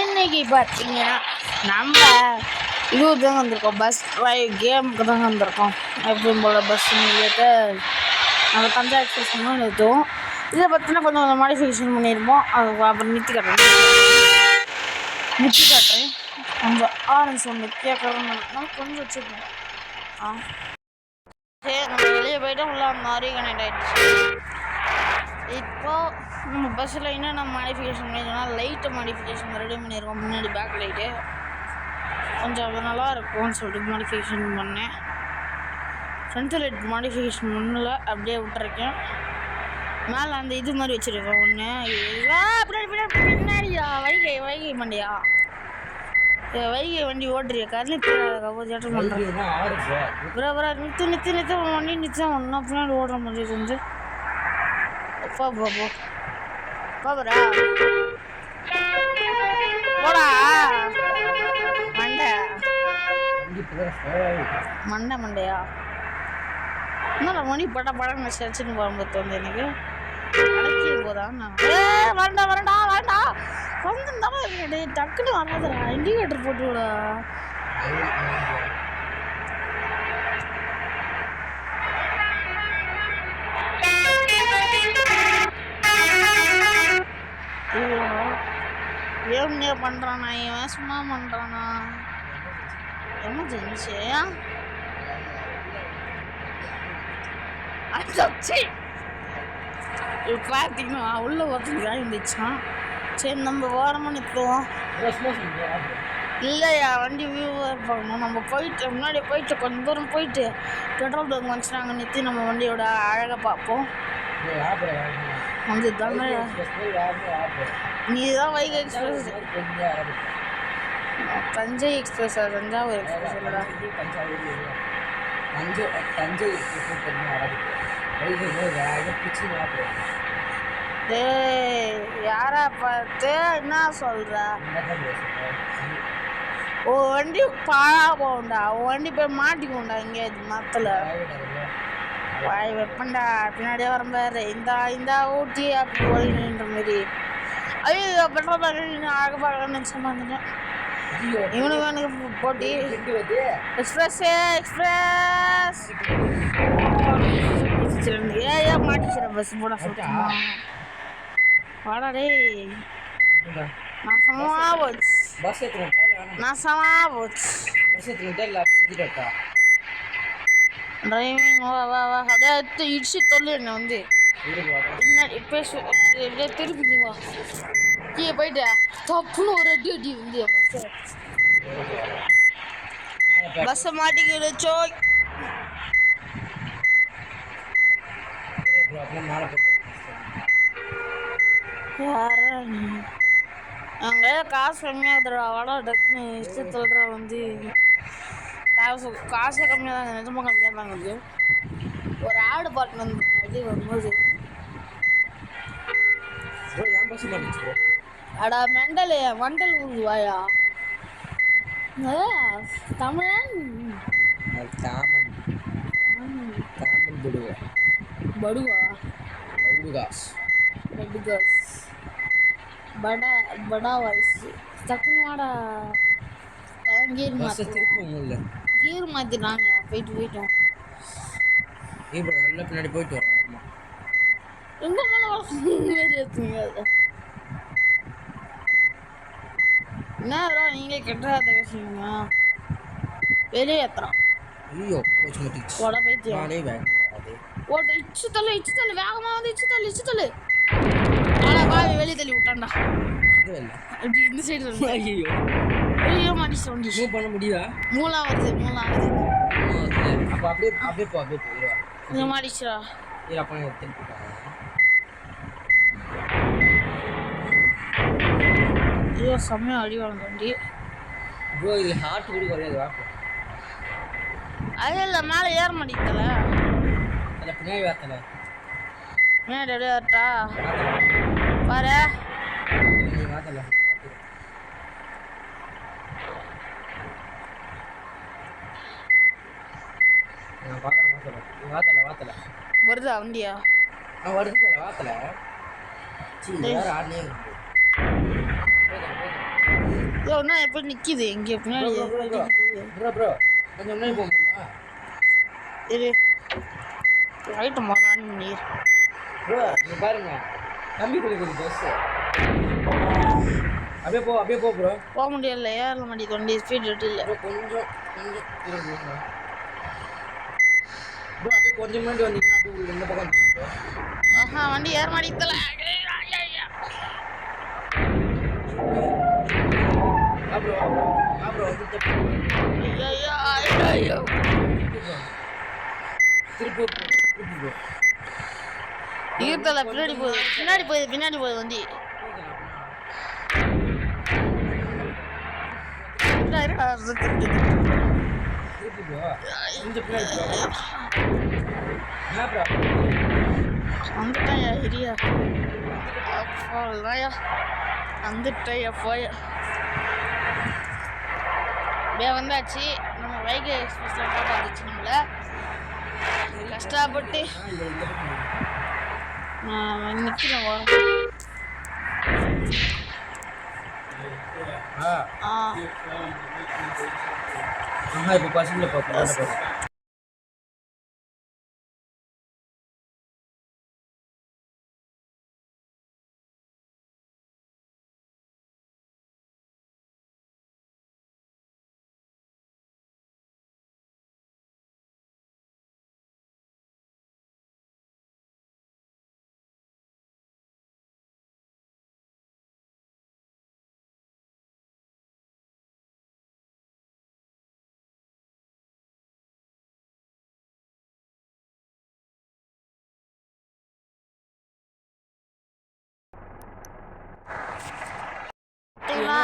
இன்னைக்கு பார்த்தீங்கன்னா நம்ம இதுக்கு தான் வந்திருக்கோம், பஸ் கேமுக்கு தான் வந்திருக்கோம். எப்பயும் போல் பஸ் நிறுத்த நம்ம தஞ்சா எக்ஸ்பிரஸ் நிறுத்துவோம். இதை பற்றினா கொஞ்சம் மாடிஃபிகேஷன் பண்ணியிருப்போம். அது அப்புறம் நிறுத்தி காட்டுறேன். கொஞ்சம் ஆரஞ்சு ஒன்று கேட்குறோம்னா கொஞ்சம் வச்சுருக்கோம். சரி, நம்ம வெளியே போய்ட்டு ஃபுல்லாக மாதிரி கனெக்ட் ஆகிடுச்சு. இப்போது நம்ம பஸ்ஸில் என்னென்ன மாடிஃபிகேஷன் பண்ணியிருக்கோம்னா லைட்டு மாடிஃபிகேஷன் ரெடி பண்ணியிருக்கோம். முன்னாடி பேக் லைட்டு கொஞ்சம் அது நல்லா இருக்கும்னு சொல்லிட்டு மாடிஃபிகேஷன் பண்ணேன். ஃப்ரண்ட் லைட் மாடிஃபிகேஷன் பண்ணல, அப்படியே விட்டுருக்கேன். மேலே அந்த இது மாதிரி வச்சுருக்கேன் ஒன்று. பின்னாடியா வைகை மண்டியா வைகை வண்டி ஓட்டுறியா கரலி ஜேட்டர் பண்ணுறேன். நிறுத்து வண்டி நிச்சயம் ஒன்றா பின்னாடி ஓடுற மாதிரி இருந்து போறா போடா மண்டையா என்ன மணி படம் சர்ச்சுன்னு போகும்போது வந்து எனக்கு அடைச்சி போதான். வரண்டா வந்து டக்குன்னு வராதுடா, இண்டிகேட்டர் போட்டு விடா. ஏன்னே பண்ணுறானா இவன், சும்மா பண்ணுறானா? எமர்ஜென்சி பார்த்தீங்கன்னா உள்ள ஒருத்தர் இருந்துச்சான். சரி, நம்ம ஓரமாக நிற்குவோம். இல்லையா, வண்டி வியூவாக இருப்பாங்க. நம்ம போயிட்டு முன்னாடி போயிட்டு கொஞ்சம் தூரம் போயிட்டு பெட்ரோல் பங்க் வந்துச்சு, நாங்கள் நிறுத்தி நம்ம வண்டியோட அழகாக பார்ப்போம். வந்து தானே நீ தான் வைகை எக்ஸ்பிரஸ், தஞ்சை எக்ஸ்பிரஸா? தஞ்சாவூர் எக்ஸ்பிரஸ் இல்லைடா, தஞ்சை யாரா பார்த்து என்ன சொல்ற? ஓ வண்டி பாழா போகும்டா, வண்டி போய் மாட்டிக்கோண்டா எங்கேயாவது மரத்தில். வாய் வைப்பண்டா, பின்னாடியே வரம்பாரு. இந்த ஊட்டி அப்படி ஓடின்ற மாரி. ஐயோ, பெட்ரோல் பங்க் அழக பார்க்க நினச்சமா இருந்தேன். இவனுக்கு எனக்கு போட்டி. எக்ஸ்பிரஸ் ஏன் மாட்டிச்சிட பஸ் போட சொல்லிட்டான். வாடா டேய், நாசமா போச்சு. டிரைவிங் வா அதை இடிச்சு தொல்லு என்ன வந்து பேசு. திருப்பி வா கீழே போயிட்டு தப்புன்னு ஒரு அடி வந்து பஸ்ஸை மாட்டிக்கிடுச்சோ. யாரா நீ? அங்கே காசு கம்மியாகுதுடா, வாடா டக்குன்னு இஷ்டத்துலடா வந்து காசே கம்மியாக தாங்க, நிஜமாக கம்மியாக தாங்க. வந்து ஒரு ஆடு பாட்டு வந்து அப்படி வரும்போது அடா மெண்டல் ஊருவாயா தமிழன் படுவா படா வாய்ஸ் டக்குன்னு வாடா. கீர் மாத்திட்டாங்க, போயிட்டோம். பின்னாடி போயிட்டு எங்க என்ன நீங்களே கெட்டாத பேசுவீங்க. வெளியே ஏத்துறான். ஓட்ட இச்சு தள்ளு வேகமா வந்து இச்சு தள்ளு. ஆனா வாவி வெளியே தள்ளி விட்டான்டா. இப்படி இந்த சைடு ஐயோ மாட்டிச்சு வண்டி. பண்ண முடியுதா? மூணாவது அப்போ அப்படியே போ இது மாட்டிச்சுடா. ஐயோ செம்மையா அடி வாங்க வண்டி. ஹார்ட் கூட குறையாது. அது இல்லை, மேலே ஏற மாட்டேங்கல. பின்னாடி வார்த்தல பின்னாடி அப்படியே வரட்டா பாரு. வருதா வண்டியா? வருது வார்த்தல. ஒன்றா எப்படி நிற்கிது இங்கே பின்னாடி ப்ரோ ப்ரோ கொஞ்சம் முன்னாடி போக முடியுமா இரு ரைட்டு மாறான் நீர் ப்ரோ இங்க பாருங்க கம்பி குளிக்குது பஸ் அப்படியே போ ப்ரோ போக முடியல ஏற மாட்டேங்குது 20 ஸ்பீட் இல்லை ப்ரோ கொஞ்சம் ப்ரோ அப்படியே கொஞ்சம் முன்னாடி வந்தீங்கன்னா அப்படியே இந்த பக்கம் ப்ரோ ஆஹா வண்டி ஏற மாட்டேங்குதுல ப்ரோ வந்து ஐயோ திருப்பி ப்ரோ ஈர்த்தல பின்னாடி போகுது வண்டி திருப்பி ப்ரோ இந்த பின்னாடி ப்ரோ என்ன ப்ரோ வந்துட்டாயா ஹிரியா அப்பாயா வந்துட்டாயா போயா வந்தாச்சு நம்ம வைகை எக்ஸ்பிரஸில் போட்டோ வந்துச்சு நம்மளை கஷ்டப்பட்டு நிற்கிறேன் வரும் இப்போ பசங்களை பார்ப்போம்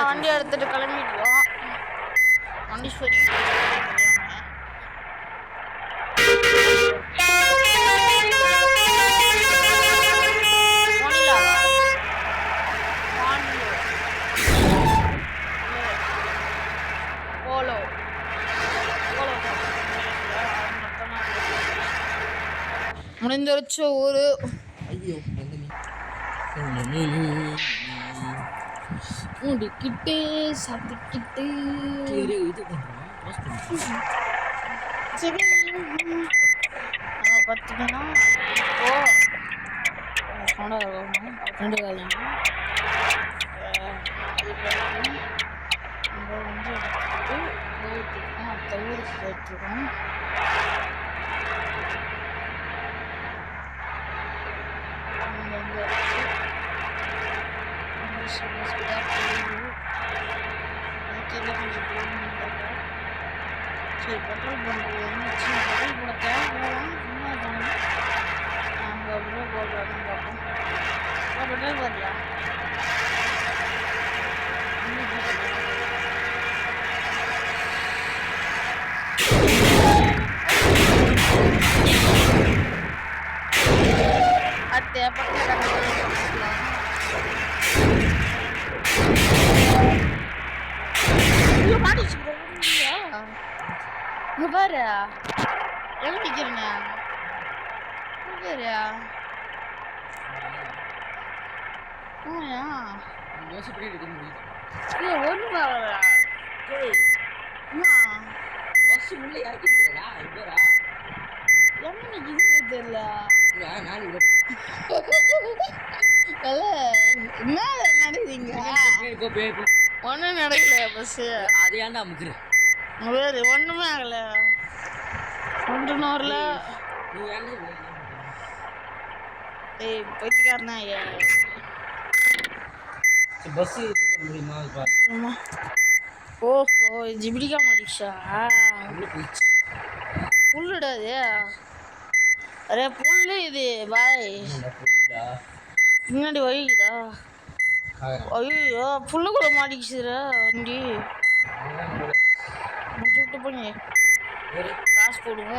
வண்டி எடுத்துட்டு கிளம்பிடுவோம் வண்டி சரி போலோ முடிஞ்சிருச்சு ஊரு ஐயோ முடிக்கிட்டு சாப்பிட்டுக்கிட்டு இது சரி பார்த்தீங்கன்னா இப்போ ரெண்டு காலைங்க நம்ம வந்து எடுத்துக்கிட்டு போயிட்டுருக்கோம் அடுத்த ஊருக்கு போயிட்டுருக்கோம் சரி பெட்ரோல் பங்க் வந்துச்சு பெட்ரோல் போட தேவைப்படலாம் சும்மா தோணும் நாங்கள் அப்படியே போடுறோம் பார்ப்போம் பெட்ரோல் போடலையா அத்தை பக்கம் இங்க பாரு எங்க நிக்கிறீங்க பாரு ஒண்ணு பாரு எங்க நிக்குது தெரியல என்ன நடக்குதுங்க ஒன்றும் நடக்கல பஸ்ஸு அது ஏன்டா அமுக்குறேன் வேறு ஒன்றுமே ஆகல 1 ஹவரில் ஏய் பைத்தியக்காரனா பஸ்ஸு முடியுமா ஆமாம் ஓஹோ ஜிபிடிக்கா மாட்டிச்சா புல்லுடாது அரே புல்லு இது பாய் பின்னாடி வலிக்குதா ஐயோ புல்லுக்குள்ள மாட்டிக்கிச்சுரா வண்டி முடிச்சு விட்டு போனி காசு போடுங்க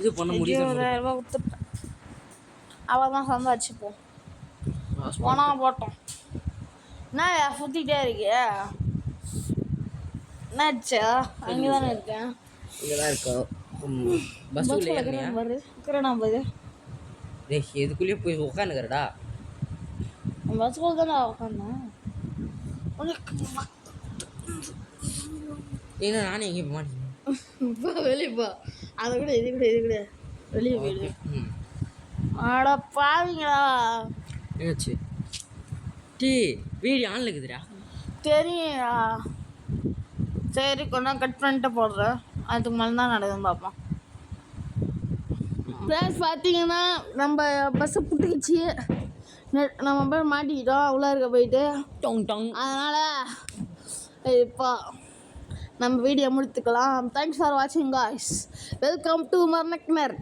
இது பண்ண முடியும் 1000 ரூபா கொடுத்துட்டேன் அவள் தான் சம்பாதிச்சுப்போம் போனால் போட்டோம் என்ன சுற்றிக்கிட்டே இருக்கியா என்னாச்சா அங்கே தானே இருக்கேன் இங்கே தான் இருக்கோம் பஸ் பாரு இதுக்குள்ளேயே போய் உட்காந்துக்கிறடா பஸ்ஸுக்குள்ள தானே உட்காந்தேன் உனக்கு ஏன்னா நானே எங்கேயும் போக மாட்டேன். இப்போ வெளியே போ. அதை கூட இது கூட வெளியே போயிடு. ம் ஆடா பாவீங்களா. என்னாச்சு? டீ வீடியோ ஆன்ல இருக்குதுடா. தெரியும்டா. சரி கொஞ்சம் கட் பண்ணிட்டு போடுறேன். அதுக்கு மேலே தான் நடக்குதுன்னு பார்ப்போம். ஃப்ரெண்ட்ஸ் பார்த்தீங்கன்னா நம்ம பஸ்ஸை புட்டுக்கிச்சு. நம்ம போய் மாட்டிக்கிட்டோம் உள்ளே இருக்க போயிட்டு டொங் டொங். அதனால் இப்போ நம்ம வீடியோ முடித்துக்கலாம். தேங்க்ஸ் ஃபார் வாட்சிங் காய்ஸ். Welcome to மர்னக்னர்.